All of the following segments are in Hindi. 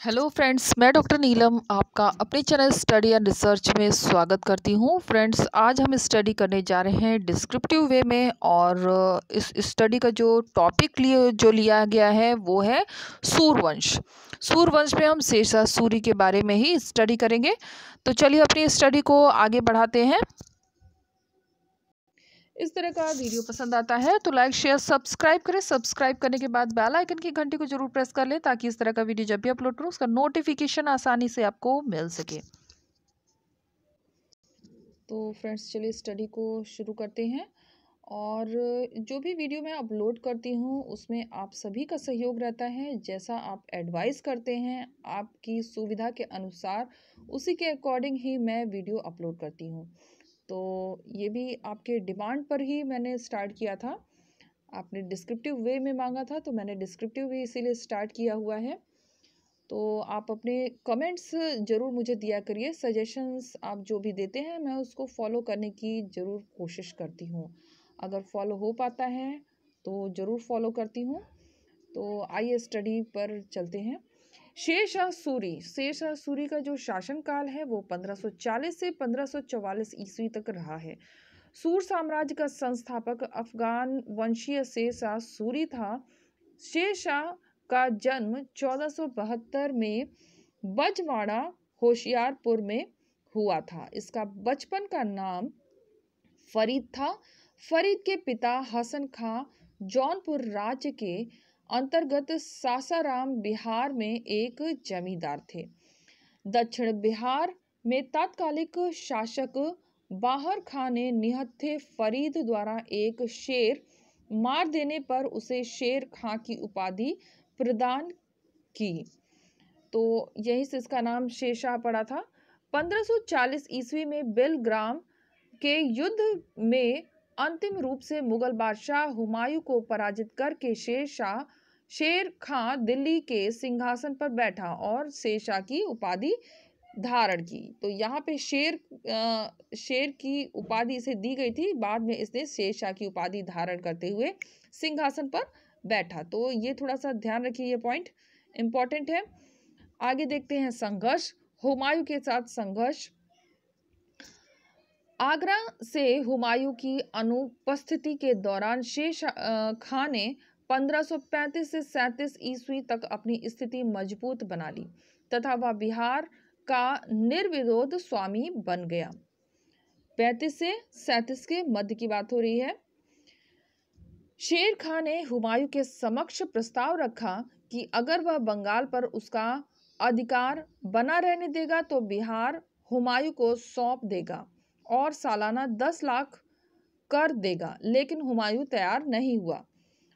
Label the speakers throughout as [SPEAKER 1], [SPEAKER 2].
[SPEAKER 1] हेलो फ्रेंड्स, मैं डॉक्टर नीलम आपका अपने चैनल स्टडी एंड रिसर्च में स्वागत करती हूँ। फ्रेंड्स, आज हम स्टडी करने जा रहे हैं डिस्क्रिप्टिव वे में और इस स्टडी का जो टॉपिक लिया गया है वो है सूर्यवंश। सूर्यवंश में हम शेषा सूरी के बारे में ही स्टडी करेंगे। तो चलिए अपनी स्टडी को आगे बढ़ाते हैं। इस तरह का वीडियो पसंद आता है तो लाइक शेयर सब्सक्राइब करें। सब्सक्राइब करने के बाद बेल आइकन की घंटी को जरूर प्रेस कर लें ताकि इस तरह का वीडियो जब भी अपलोड करूं उसका नोटिफिकेशन आसानी से आपको मिल सके। तो फ्रेंड्स, चलिए स्टडी को शुरू करते हैं। और जो भी वीडियो मैं अपलोड करती हूँ उसमें आप सभी का सहयोग रहता है। जैसा आप एडवाइस करते हैं आपकी सुविधा के अनुसार उसी के अकॉर्डिंग ही मैं वीडियो अपलोड करती हूँ। तो ये भी आपके डिमांड पर ही मैंने स्टार्ट किया था। आपने डिस्क्रिप्टिव वे में मांगा था तो मैंने डिस्क्रिप्टिव वे इसीलिए स्टार्ट किया हुआ है। तो आप अपने कमेंट्स ज़रूर मुझे दिया करिए। सजेशंस आप जो भी देते हैं मैं उसको फॉलो करने की ज़रूर कोशिश करती हूँ। अगर फॉलो हो पाता है तो ज़रूर फॉलो करती हूँ। तो आइए स्टडी पर चलते हैं। शेरशाह सूरी का जो शासनकाल है वो 1540 से 1544 ईस्वी तक रहा है। सूर साम्राज्य का संस्थापक अफगान वंशीय शेरशाह सूरी था। शेरशाह का जन्म 1472 में बजवाड़ा होशियारपुर में हुआ था। इसका बचपन का नाम फरीद था। फरीद के पिता हसन खां जौनपुर राज्य के अंतर्गत सासाराम बिहार में एक जमींदार थे। दक्षिण बिहार में तत्कालिक शासक बाहर खां ने निहत्थे फरीद द्वारा एक शेर मार देने पर उसे शेर खां की उपाधि प्रदान की। तो यही से इसका नाम शेरशाह पड़ा था। 1540 ईस्वी में बेलग्राम के युद्ध में अंतिम रूप से मुगल बादशाह हुमायूं को पराजित करके शेर खां दिल्ली के सिंहासन पर बैठा और शेरशाह की उपाधि धारण की। तो यहाँ पे शेर की उपाधि इसे दी गई थी। बाद में इसने शेरशाह की उपाधि धारण करते हुए सिंहासन पर बैठा। तो ये थोड़ा सा ध्यान रखिए, ये पॉइंट इंपॉर्टेंट है। आगे देखते हैं संघर्ष। हुमायूं के साथ संघर्ष। आगरा से हुमायूं की अनुपस्थिति के दौरान शेरशाह खां ने 1535 से 37 ईस्वी तक अपनी स्थिति मजबूत बना ली तथा वह बिहार का निर्विरोध स्वामी बन गया। 35 से 37 के मध्य की बात हो रही है। शेर खां ने हुमायूं के समक्ष प्रस्ताव रखा कि अगर वह बंगाल पर उसका अधिकार बना रहने देगा तो बिहार हुमायूं को सौंप देगा और सालाना 10 लाख कर देगा, लेकिन हुमायूं तैयार नहीं हुआ।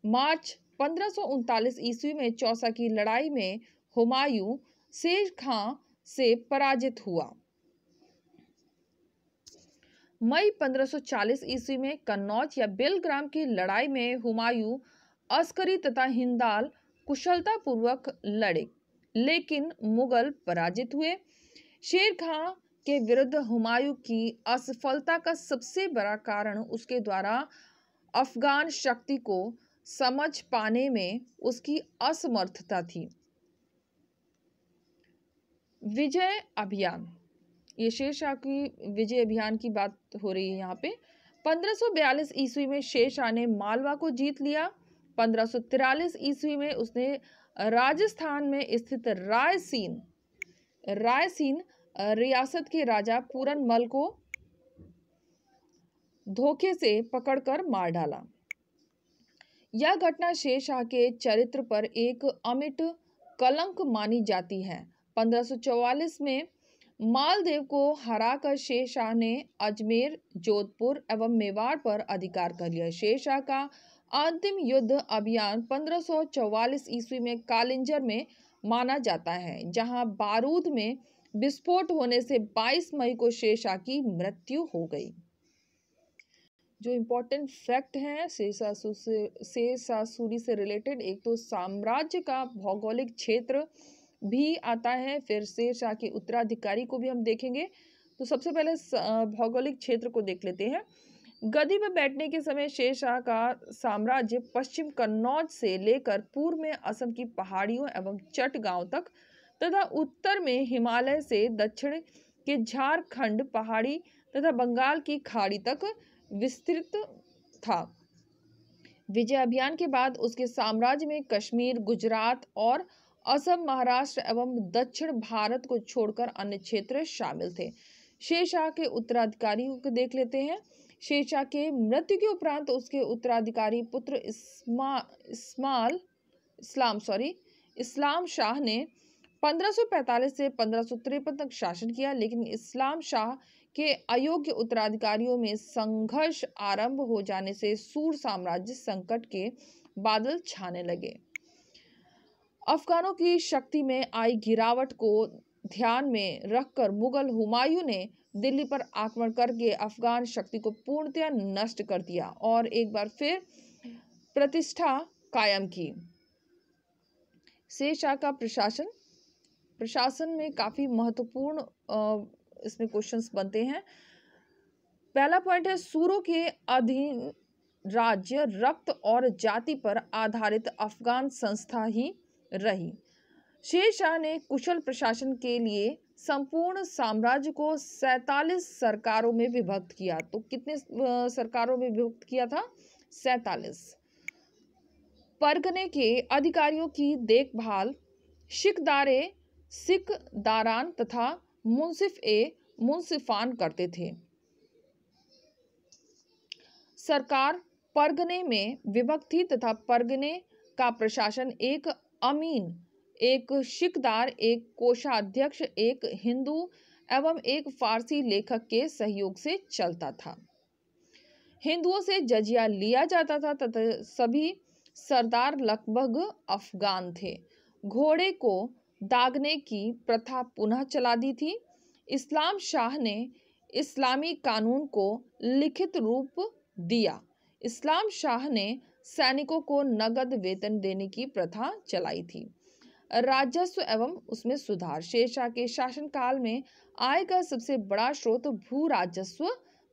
[SPEAKER 1] मार्च 1539 ईस्वी में चौसा की लड़ाई में हुमायूं शेर खां से पराजित हुआ। मई 1540 ईस्वी में कन्नौज या बेलग्राम की लड़ाई में हुमायूं अस्करी तथा हिंदाल कुशलतापूर्वक लड़े, लेकिन मुगल पराजित हुए। शेर खां के विरुद्ध हुमायूं की असफलता का सबसे बड़ा कारण उसके द्वारा अफगान शक्ति को समझ पाने में उसकी असमर्थता थी। विजय अभियान। ये शेरशाह की विजय अभियान की बात हो रही है यहाँ पे। 1542 ईस्वी में शेरशाह ने मालवा को जीत लिया। 1543 ईस्वी में उसने राजस्थान में स्थित रायसीन रियासत के राजा पूरनमल को धोखे से पकड़कर मार डाला। यह घटना शेरशाह के चरित्र पर एक अमिट कलंक मानी जाती है। 1544 में मालदेव को हराकर शेरशाह ने अजमेर, जोधपुर एवं मेवाड़ पर अधिकार कर लिया। शेरशाह का अंतिम युद्ध अभियान 1544 ईस्वी में कालिंजर में माना जाता है, जहां बारूद में विस्फोट होने से 22 मई को शेरशाह की मृत्यु हो गई। जो इम्पोर्टेंट फैक्ट हैं शेरशाह सूरी से रिलेटेड, एक तो साम्राज्य का भौगोलिक क्षेत्र भी आता है, फिर शेरशाह के उत्तराधिकारी को भी हम देखेंगे। तो सबसे पहले भौगोलिक क्षेत्र को देख लेते हैं। गद्दी पर बैठने के समय शेरशाह का साम्राज्य पश्चिम कन्नौज से लेकर पूर्व में असम की पहाड़ियों एवं चटगांव तक तथा उत्तर में हिमालय से दक्षिण के झारखंड पहाड़ी तथा बंगाल की खाड़ी तक विस्तृत था। विजय अभियान के बाद उसके साम्राज्य में कश्मीर, गुजरात और असम, महाराष्ट्र एवं दक्षिण भारत को छोड़कर अन्य क्षेत्र शामिल थे। शेरशाह के उत्तराधिकारियों को देख लेते हैं। शेरशाह के मृत्यु के उपरांत उसके उत्तराधिकारी पुत्र इस्लाम शाह ने 1545 से 1553 तक शासन किया, लेकिन इस्लाम शाह के अयोग्य उत्तराधिकारियों में संघर्ष आरंभ हो जाने से सूर साम्राज्य संकट के बादल छाने लगे। अफगानों की शक्ति में आई गिरावट को ध्यान में रखकर मुगल हुमायूं ने दिल्ली पर आक्रमण करके अफगान शक्ति को पूर्णतया नष्ट कर दिया और एक बार फिर प्रतिष्ठा कायम की। शेरशाह का प्रशासन में काफी महत्वपूर्ण इसमें क्वेश्चंस बनते हैं। पहला पॉइंट है, सूरों के अधीन राज्य रक्त और जाति पर आधारित अफगान संस्था ही रही। शेरशाह ने कुशल प्रशासन के लिए संपूर्ण साम्राज्य को 47 सरकारों में विभक्त किया। तो कितने सरकारों में विभक्त किया था? 47। परगने के अधिकारियों की देखभाल सिकदारान तथा मुंसिफान करते थे। सरकार परगने में विभक्त थी तथा परगने का प्रशासन एक अमीन, एक शिकदार, एक कोषाध्यक्ष, एक हिंदू एवं एक फारसी लेखक के सहयोग से चलता था। हिंदुओं से जजिया लिया जाता था तथा सभी सरदार लगभग अफगान थे। घोड़े को दागने की प्रथा पुनः चला दी थी। इस्लाम शाह ने इस्लामी कानून को लिखित रूप दिया। इस्लाम शाह ने सैनिकों को नगद वेतन देने की प्रथा चलाई थी। राजस्व एवं उसमें सुधार। शेरशाह के शासनकाल में आय का सबसे बड़ा स्रोत भू राजस्व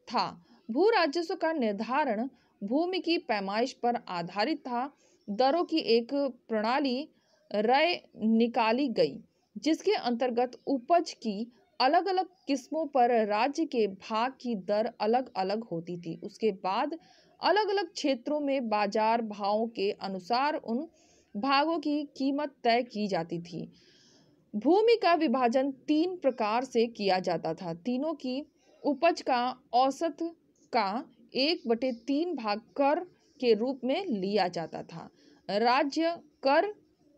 [SPEAKER 1] था। भू राजस्व का निर्धारण भूमि की पैमाइश पर आधारित था। दरों की एक प्रणाली रय निकाली गई, जिसके अंतर्गत उपज की अलग अलग किस्मों पर राज्य के भाग की दर अलग अलग होती थी। उसके बाद अलग अलग क्षेत्रों में बाजार भावों के अनुसार उन भागों की कीमत तय की जाती थी। भूमि का विभाजन 3 प्रकार से किया जाता था। तीनों की उपज का औसत का 1/3 भाग कर के रूप में लिया जाता था। राज्य कर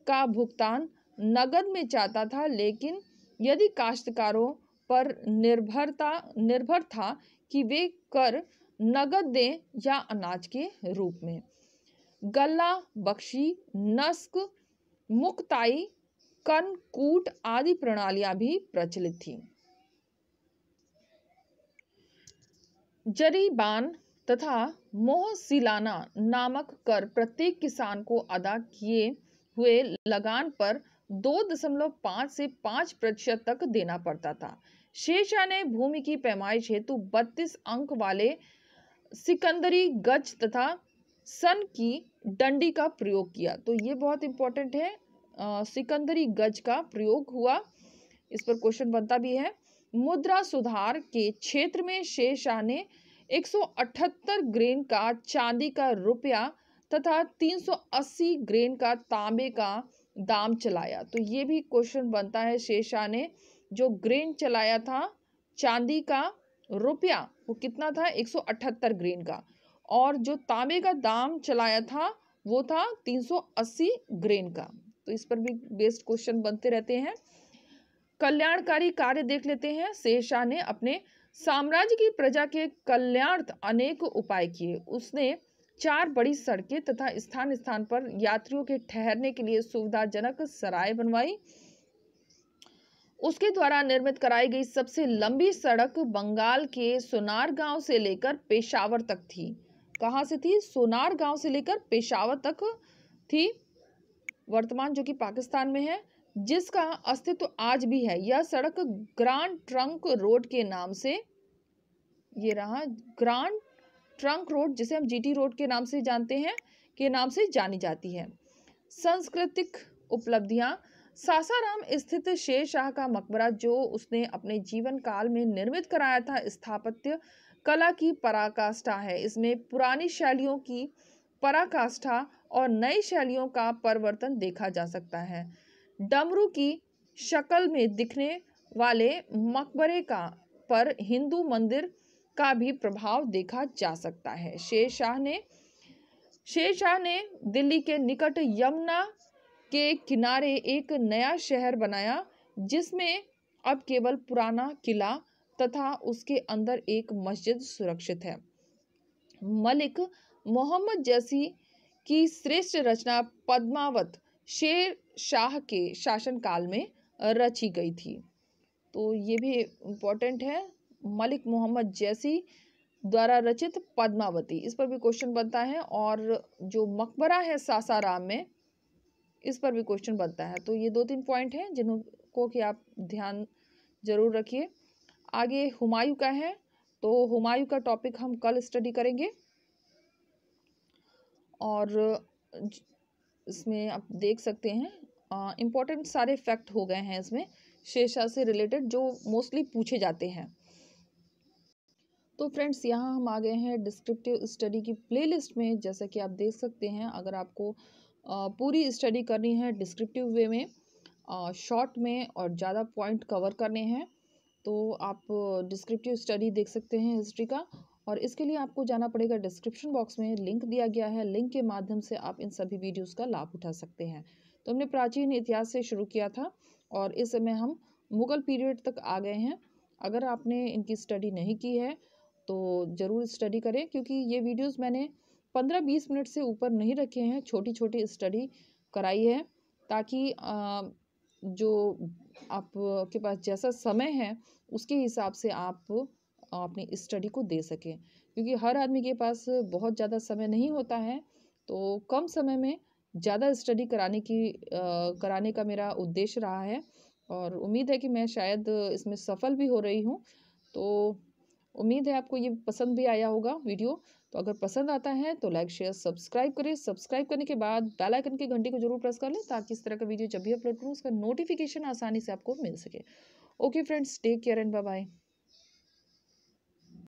[SPEAKER 1] का भुगतान नगद में चाहता था, लेकिन यदि काश्तकारों पर निर्भर था कि वे कर नगद दें या अनाज के रूप में। गल्ला, बख्शी, नस्क, मुक्ताई, कनकूट आदि प्रणालियां भी प्रचलित थीं। जरीबान तथा मोहसिलाना नामक कर प्रत्येक किसान को अदा किए हुए लगान पर 2.5 से 5% तक देना पड़ता था। शेरशाह ने भूमि की पैमाइश हेतु 32 अंक वाले सिकंदरी गज तथा सन की डंडी का प्रयोग किया। तो ये बहुत इंपॉर्टेंट है, सिकंदरी गज का प्रयोग हुआ, इस पर क्वेश्चन बनता भी है। मुद्रा सुधार के क्षेत्र में शेरशाह ने 178 ग्रेन का चांदी का रुपया तथा 380 ग्रेन का तांबे का दाम चलाया। तो ये भी क्वेश्चन बनता है, शेरशाह ने जो ग्रेन चलाया था चांदी का रुपया वो कितना था? 178 ग्रेन का, और जो तांबे का दाम चलाया था वो था 380 ग्रेन का। तो इस पर भी बेस्ड क्वेश्चन बनते रहते हैं। कल्याणकारी कार्य देख लेते हैं। शेरशाह ने अपने साम्राज्य की प्रजा के कल्याणार्थ अनेक उपाय किए। उसने 4 बड़ी सड़कें तथा स्थान स्थान पर यात्रियों के ठहरने के लिए सुविधाजनक सराय बनवाई। उसके द्वारा निर्मित कराई गई सबसे लंबी सड़क बंगाल के सोनारगांव से लेकर पेशावर तक थी। कहाँ से थी? सोनारगांव से लेकर पेशावर तक थी, वर्तमान जो कि पाकिस्तान में है, जिसका अस्तित्व आज भी है। यह सड़क ग्रांड ट्रंक रोड के नाम से, ये रहा ग्रांड ट्रंक रोड, जिसे हम जीटी रोड के नाम से जानते हैं, के नाम से जानी जाती है। सांस्कृतिक उपलब्धियां। सासाराम स्थित शेर शाह का मकबरा, जो उसने अपने जीवन काल में निर्मित कराया था, स्थापत्य कला की पराकाष्ठा है। इसमें पुरानी शैलियों की पराकाष्ठा और नई शैलियों का परिवर्तन देखा जा सकता है। डमरू की शक्ल में दिखने वाले मकबरे का पर हिंदू मंदिर का भी प्रभाव देखा जा सकता है। शेर शाह ने दिल्ली के निकट यमुना के किनारे एक नया शहर बनाया, जिसमें अब केवल पुराना किला तथा उसके अंदर एक मस्जिद सुरक्षित है। मलिक मोहम्मद जैसी की श्रेष्ठ रचना पद्मावत शेर शाह के शासनकाल में रची गई थी। तो ये भी इम्पोर्टेंट है, मलिक मोहम्मद जैसी द्वारा रचित पद्मावती, इस पर भी क्वेश्चन बनता है। और जो मकबरा है सासाराम में, इस पर भी क्वेश्चन बनता है। तो ये 2-3 पॉइंट हैं जिनको कि आप ध्यान जरूर रखिए। आगे हुमायूं का है, तो हुमायूं का टॉपिक हम कल स्टडी करेंगे। और इसमें आप देख सकते हैं इम्पोर्टेंट सारे फैक्ट हो गए हैं इसमें शेरशाह से रिलेटेड, जो मोस्टली पूछे जाते हैं। तो फ्रेंड्स, यहाँ हम आ गए हैं डिस्क्रिप्टिव स्टडी की प्लेलिस्ट में। जैसा कि आप देख सकते हैं, अगर आपको पूरी स्टडी करनी है डिस्क्रिप्टिव वे में, शॉर्ट में और ज़्यादा पॉइंट कवर करने हैं, तो आप डिस्क्रिप्टिव स्टडी देख सकते हैं हिस्ट्री का। और इसके लिए आपको जाना पड़ेगा, डिस्क्रिप्शन बॉक्स में लिंक दिया गया है, लिंक के माध्यम से आप इन सभी वीडियोस का लाभ उठा सकते हैं। तो हमने प्राचीन इतिहास से शुरू किया था और इस समय हम मुगल पीरियड तक आ गए हैं। अगर आपने इनकी स्टडी नहीं की है तो ज़रूर स्टडी करें, क्योंकि ये वीडियोस मैंने 15-20 मिनट से ऊपर नहीं रखे हैं, छोटी छोटी स्टडी कराई है, ताकि जो आपके पास जैसा समय है उसके हिसाब से आप अपनी स्टडी को दे सकें। क्योंकि हर आदमी के पास बहुत ज़्यादा समय नहीं होता है, तो कम समय में ज़्यादा स्टडी कराने का मेरा उद्देश्य रहा है और उम्मीद है कि मैं शायद इसमें सफल भी हो रही हूँ। तो उम्मीद है आपको ये पसंद भी आया होगा वीडियो। तो अगर पसंद आता है तो लाइक शेयर सब्सक्राइब करें। सब्सक्राइब करने के बाद बेल आइकन की घंटी को जरूर प्रेस कर लें, ताकि इस तरह का वीडियो जब भी अपलोड करूँ उसका नोटिफिकेशन आसानी से आपको मिल सके। Okay friends, take care and bye bye.